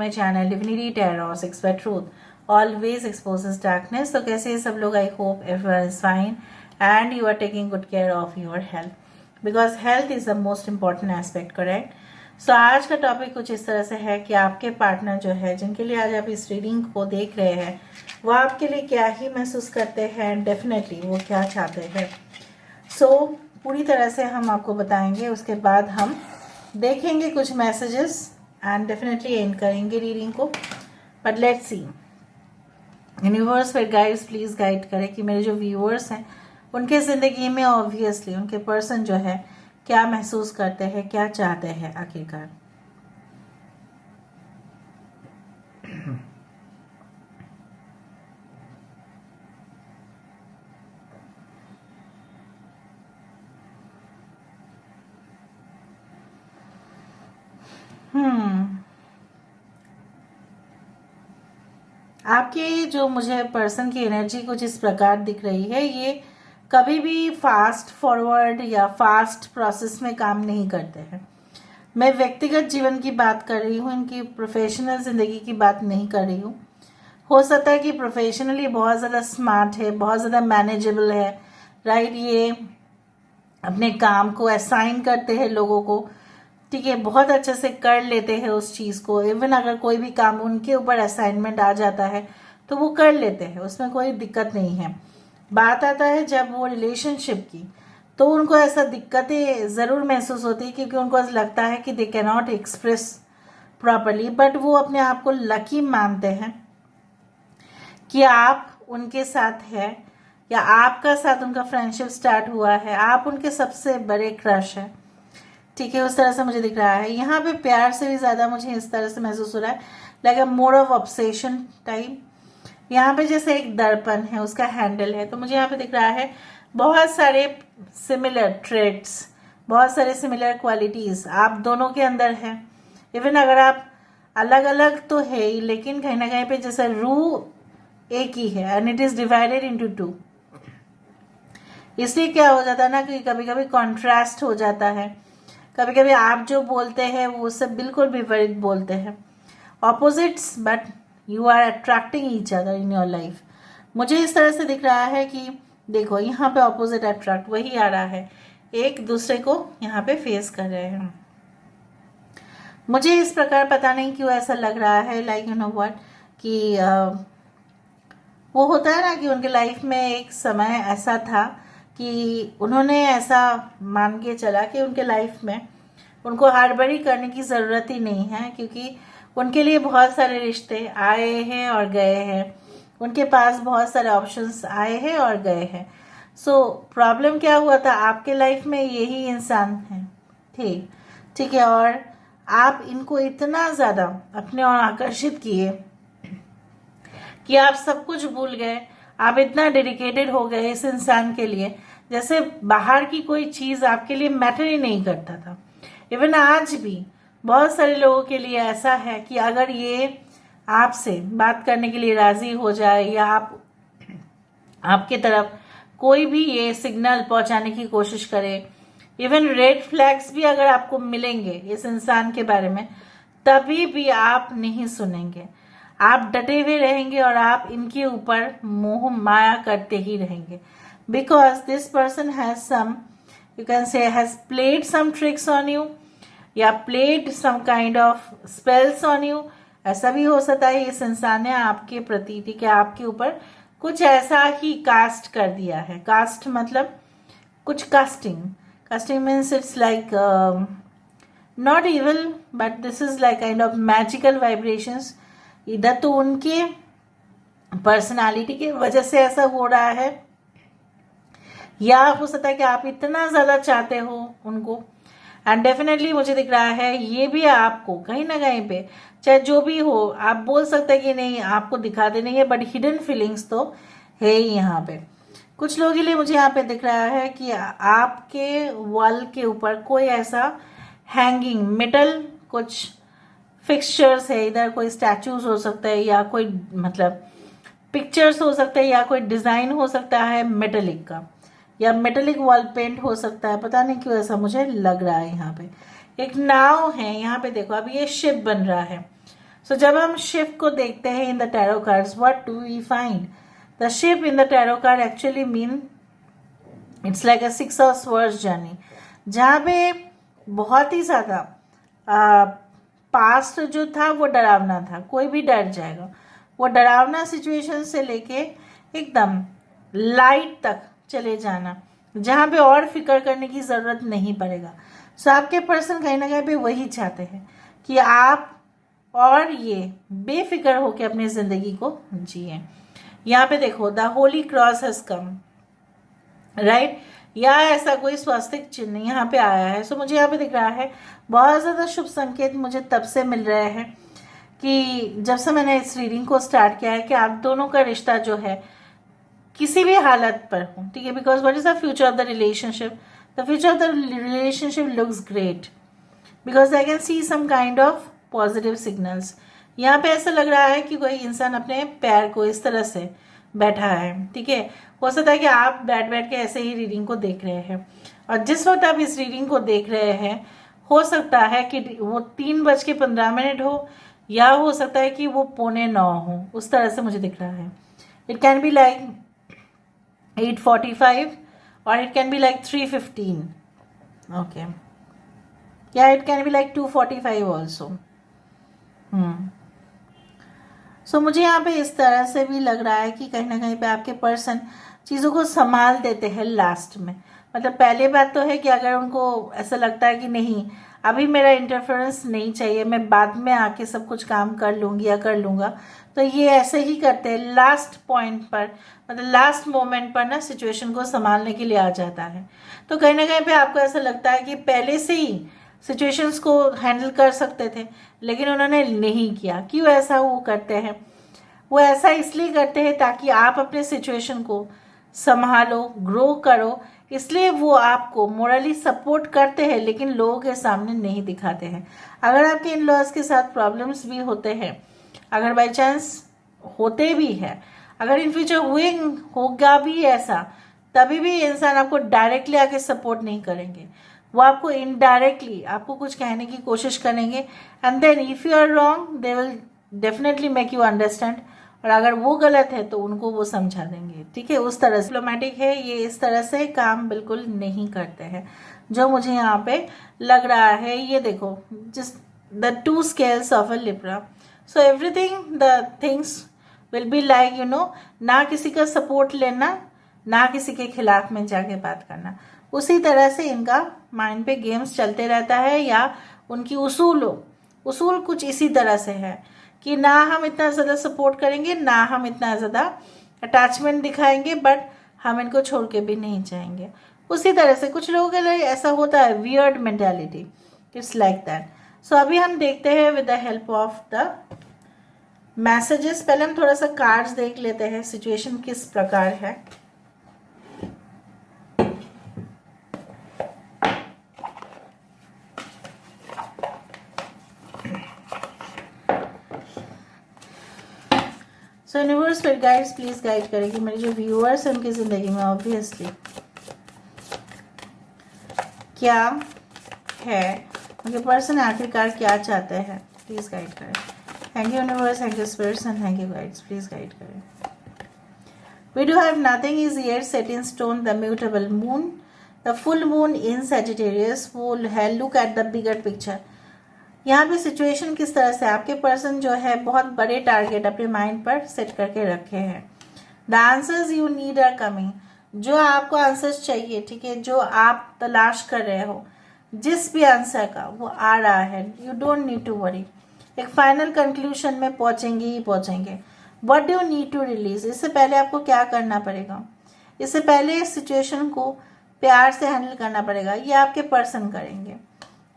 My channel divinity tarot six by truth always exposes darkness. तो कैसे हैं सब लोग? I hope everyone is fine and you are taking good care of your health because health is the most important aspect, correct? So आज का topic कुछ इस तरह से है कि आपके पार्टनर जो है, जिनके लिए आज आप इस रीडिंग को देख रहे हैं, वो आपके लिए क्या ही महसूस करते हैं, डेफिनेटली वो क्या चाहते हैं। सो पूरी तरह से हम आपको बताएंगे, उसके बाद हम देखेंगे कुछ मैसेजेस एंड डेफिनेटली एंड करेंगे रीडिंग को। बट लेट्स सी, यूनिवर्स फिर गाइड्स प्लीज गाइड करें कि मेरे जो व्यूअर्स हैं उनके ज़िंदगी में ऑब्वियसली उनके पर्सन जो है क्या महसूस करते हैं, क्या चाहते हैं आखिरकार। आपके जो मुझे पर्सन की एनर्जी कुछ इस प्रकार दिख रही है, ये कभी भी फास्ट फॉरवर्ड या फास्ट प्रोसेस में काम नहीं करते हैं। मैं व्यक्तिगत जीवन की बात कर रही हूँ, इनकी प्रोफेशनल जिंदगी की बात नहीं कर रही हूँ। हो सकता है कि प्रोफेशनली बहुत ज़्यादा स्मार्ट है, बहुत ज़्यादा मैनेजेबल है, राइट? ये अपने काम को असाइन करते हैं लोगों को, ठीक है, बहुत अच्छे से कर लेते हैं उस चीज़ को। इवन अगर कोई भी काम उनके ऊपर असाइनमेंट आ जाता है तो वो कर लेते हैं, उसमें कोई दिक्कत नहीं है। बात आता है जब वो रिलेशनशिप की, तो उनको ऐसा दिक्कतें ज़रूर महसूस होती है क्योंकि उनको लगता है कि they can not express properly. But वो अपने आप को लकी मानते हैं कि आप उनके साथ है या आपका साथ उनका फ्रेंडशिप स्टार्ट हुआ है, आप उनके सबसे बड़े क्रश है, ठीक है। उस तरह से मुझे दिख रहा है। यहाँ पे प्यार से भी ज़्यादा मुझे इस तरह से महसूस हो रहा है, like a more of obsession type. यहाँ पे जैसे एक दर्पण है, उसका हैंडल है, तो मुझे यहाँ पे दिख रहा है बहुत सारे सिमिलर ट्रेड्स, बहुत सारे सिमिलर क्वालिटीज़ आप दोनों के अंदर है। इवन अगर आप अलग अलग तो है ही, लेकिन कहीं ना कहीं पे जैसे रू एक ही है and it is divided into two. इसलिए क्या हो जाता है ना कि कभी कभी कॉन्ट्रास्ट हो जाता है, कभी कभी आप जो बोलते हैं वो सब बिल्कुल विपरीत बोलते हैं, opposites, but you are attracting each other in your life. मुझे इस तरह से दिख रहा है कि देखो यहाँ पे ऑपोजिट अट्रैक्ट वही आ रहा है, एक दूसरे को यहाँ पे फेस कर रहे हैं। मुझे इस प्रकार पता नहीं क्यों ऐसा लग रहा है, लाइक यू नो व्हाट, कि वो होता है ना कि उनके लाइफ में एक समय ऐसा था कि उन्होंने ऐसा मान के चला कि उनके लाइफ में उनको हड़बड़ी करने की ज़रूरत ही नहीं है, क्योंकि उनके लिए बहुत सारे रिश्ते आए हैं और गए हैं, उनके पास बहुत सारे ऑप्शंस आए हैं और गए हैं। सो प्रॉब्लम क्या हुआ था, आपके लाइफ में यही इंसान है, ठीक है, और आप इनको इतना ज़्यादा अपने और आकर्षित किए कि आप सब कुछ भूल गए। आप इतना डेडिकेटेड हो गए इस इंसान के लिए, जैसे बाहर की कोई चीज़ आपके लिए मैटर ही नहीं करता था। इवन आज भी बहुत सारे लोगों के लिए ऐसा है कि अगर ये आपसे बात करने के लिए राजी हो जाए या आपके तरफ कोई भी ये सिग्नल पहुंचाने की कोशिश करे, इवन रेड फ्लैग्स भी अगर आपको मिलेंगे इस इंसान के बारे में, तभी भी आप नहीं सुनेंगे, आप डटे हुए रहेंगे और आप इनके ऊपर मोह माया करते ही रहेंगे। Because this person has some, you can say, has played some tricks on you या played some kind of spells on you. ऐसा भी हो सकता है इस इंसान ने आपके प्रति, ठीक है, आपके ऊपर कुछ ऐसा ही कास्ट कर दिया है। कास्ट मतलब कुछ casting, casting means it's like not evil, but this is like kind of magical vibrations. इधर तो उनके पर्सनालिटी की वजह से ऐसा हो रहा है, या हो सकता है कि आप इतना ज़्यादा चाहते हो उनको। एंड डेफिनेटली मुझे दिख रहा है ये भी आपको कहीं ना कहीं पे, चाहे जो भी हो, आप बोल सकते हैं कि नहीं आपको दिखाते नहीं है, बट हिडन फीलिंग्स तो है ही यहाँ पे। कुछ लोगों के लिए मुझे यहाँ पे दिख रहा है कि आपके वॉल के ऊपर कोई ऐसा हैंगिंग मेटल कुछ फिक्सचर्स है, इधर कोई स्टैचूज हो सकता है या कोई मतलब पिक्चर्स हो सकते हैं या कोई डिज़ाइन हो सकता है मेटेलिक का, या मेटेलिक वॉल पेंट हो सकता है। पता नहीं क्यों ऐसा मुझे लग रहा है। यहाँ पे एक नाव है, यहाँ पे देखो अभी ये शिप बन रहा है। सो जब हम शिप को देखते हैं in the tarot cards, what do we find? The ship in the tarot card actually mean it's like a 6 hours जर्नी, जहाँ पे बहुत ही ज़्यादा पास्ट जो था वो डरावना था, कोई भी डर जाएगा। वो डरावना सिचुएशन से लेके एकदम लाइट तक चले जाना, जहाँ पे और फिक्र करने की ज़रूरत नहीं पड़ेगा। सो आपके पर्सन कहीं ना कहीं पे वही चाहते हैं कि आप और ये बेफिक्र होके अपनी ज़िंदगी को जिए। यहाँ पे देखो, the Holi cross has come, right, या ऐसा कोई स्वास्तिक चिन्ह यहाँ पे आया है। सो मुझे यहाँ पे दिख रहा है बहुत ज़्यादा शुभ संकेत मुझे तब से मिल रहे हैं कि जब से मैंने इस रीडिंग को स्टार्ट किया है कि आप दोनों का रिश्ता जो है किसी भी हालत पर हो, ठीक है, because what is the future of the relationship? The future of the relationship looks great because I can see some kind of positive signals. यहाँ पे ऐसा लग रहा है कि कोई इंसान अपने पैर को इस तरह से बैठा है, ठीक है। हो सकता है कि आप बैठ बैठ के ऐसे ही रीडिंग को देख रहे हैं, और जिस वक्त आप इस रीडिंग को देख रहे हैं हो सकता है कि वो 3:15 हो, या हो सकता है कि वो 8:45 हो, उस तरह से मुझे दिख रहा है। इट कैन बी लाइक 8:45 और it can be like 3:15, okay, या it can be like 2:45 also. So मुझे यहाँ पे इस तरह से भी लग रहा है कि कहीं ना कहीं पे आपके पर्सन चीज़ों को संभाल देते हैं लास्ट में। मतलब पहले बात तो है कि अगर उनको ऐसा लगता है कि नहीं अभी मेरा इंटरफेरेंस नहीं चाहिए, मैं बाद में आके सब कुछ काम कर लूँगी या कर लूँगा, तो ये ऐसे ही करते हैं लास्ट पॉइंट पर, मतलब लास्ट मोमेंट पर ना सिचुएशन को संभालने के लिए आ जाता है। तो कहीं ना कहीं पे आपको ऐसा लगता है कि पहले से ही सिचुएशंस को हैंडल कर सकते थे, लेकिन उन्होंने नहीं किया। क्यों ऐसा वो करते हैं? वो ऐसा इसलिए करते हैं ताकि आप अपने सिचुएशन को संभालो, ग्रो करो, इसलिए वो आपको मोरली सपोर्ट करते हैं, लेकिन लोगों के सामने नहीं दिखाते हैं। अगर आपके इन लॉज के साथ प्रॉब्लम्स भी होते हैं, अगर बाई चांस होते भी हैं, अगर इन फ्यूचर हुए होगा भी ऐसा, तभी भी इंसान आपको डायरेक्टली आके सपोर्ट नहीं करेंगे, वो आपको इनडायरेक्टली आपको कुछ कहने की कोशिश करेंगे, and then if you are wrong they will definitely make you understand, और अगर वो गलत है तो उनको वो समझा देंगे, ठीक है। उस तरह से डिप्लोमेटिक है, ये इस तरह से काम बिल्कुल नहीं करते हैं जो मुझे यहाँ पे लग रहा है। ये देखो, जिस the 2 scales of a Libra, so everything the things will be like you know, ना किसी का सपोर्ट लेना, ना किसी के खिलाफ में जाके बात करना, उसी तरह से इनका माइंड पे गेम्स चलते रहता है, या उनकी उसूल कुछ इसी तरह से है कि ना हम इतना ज़्यादा सपोर्ट करेंगे, ना हम इतना ज़्यादा अटैचमेंट दिखाएंगे, बट हम इनको छोड़ के भी नहीं जाएंगे। उसी तरह से कुछ लोगों के लिए ऐसा होता है, weird mentality, it's like that. So अभी हम देखते हैं with the help of the messages. पहले हम थोड़ा सा कार्ड्स देख लेते हैं, सिचुएशन किस प्रकार है। सो यूनिवर्स फिर गाइड्स प्लीज गाइड करेगी मेरे जो व्यूअर्स हैं उनकी ज़िंदगी में ऑब्वियसली क्या है, उनके पर्सन आखिरकार क्या चाहते हैं, प्लीज गाइड करें। Thank you universe, thank you spirits and thank you guides, please guide करें। We do have nothing is yet set in stone, the mutable moon, the full moon in Sagittarius will look at the bigger picture। यहाँ पे situation किस तरह से आपके person जो है बहुत बड़े टारगेट अपने माइंड पर सेट करके रखे हैं। The answers you need are coming, जो आपको आंसर्स चाहिए, ठीक है, जो आप तलाश कर रहे हो, जिस भी आंसर का वो आ रहा है, you don't need to worry, एक फाइनल कंक्लूजन में पहुंचेंगे ही पहुंचेंगे। What do you need to release, इससे पहले आपको क्या करना पड़ेगा? इससे पहले इस सिचुएशन को प्यार से हैंडल करना पड़ेगा, ये आपके पर्सन करेंगे।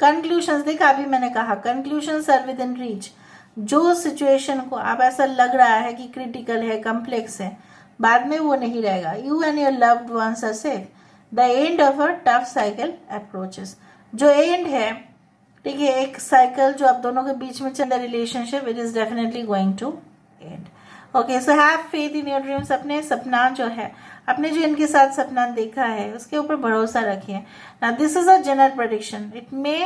कंक्लूशंस, देखा अभी मैंने कहा कंक्लूशंस आर विद इन रीच। जो सिचुएशन को आप ऐसा लग रहा है कि क्रिटिकल है, कम्प्लेक्स है, बाद में वो नहीं रहेगा। You and your loved ones are safe. The end of a tough cycle approaches, जो एंड है, ठीक है, एक साइकिल जो आप दोनों के बीच में चल रहा relationship, it is definitely going to end. Okay, so have faith in your dreams. अपने सपना जो है, अपने जो इनके साथ सपना देखा है उसके ऊपर भरोसा रखिए। Now this is a general prediction, it may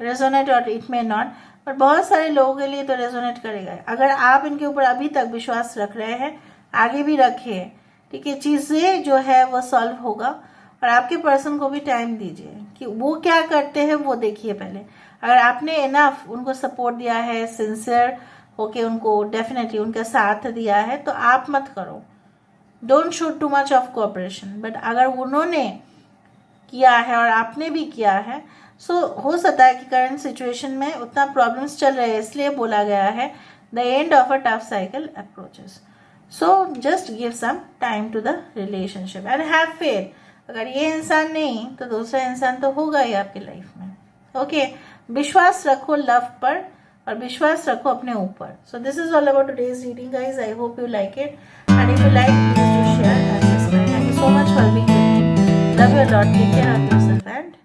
resonate और इट मे नॉट, और बहुत सारे लोगों के लिए तो रेजोनेट करेगा। अगर आप इनके ऊपर अभी तक विश्वास रख रहे हैं, आगे भी रखिए, ठीक है, चीज़ें जो है वो सॉल्व होगा। और आपके पर्सन को भी टाइम दीजिए कि वो क्या करते हैं, वो देखिए पहले। अगर आपने इनफ उनको सपोर्ट दिया है, सिंसियर होके उनको डेफिनेटली उनका साथ दिया है, तो आप मत करो, don't show too much of cooperation. But अगर उन्होंने किया है और आपने भी किया है, सो हो सकता है कि करंट सिचुएशन में उतना प्रॉब्लम्स चल रहे हैं, इसलिए बोला गया है the end of a tough cycle approaches. So just give some time to the relationship and have faith. अगर ये इंसान नहीं तो दूसरा इंसान तो होगा ही आपकी लाइफ में। ओके, विश्वास रखो लव पर और विश्वास रखो अपने ऊपर। So this is all about today's reading guys. I hope you like it and if you like please do share and subscribe. Thank you so much for being with me. Love you a lot. Take care of yourself and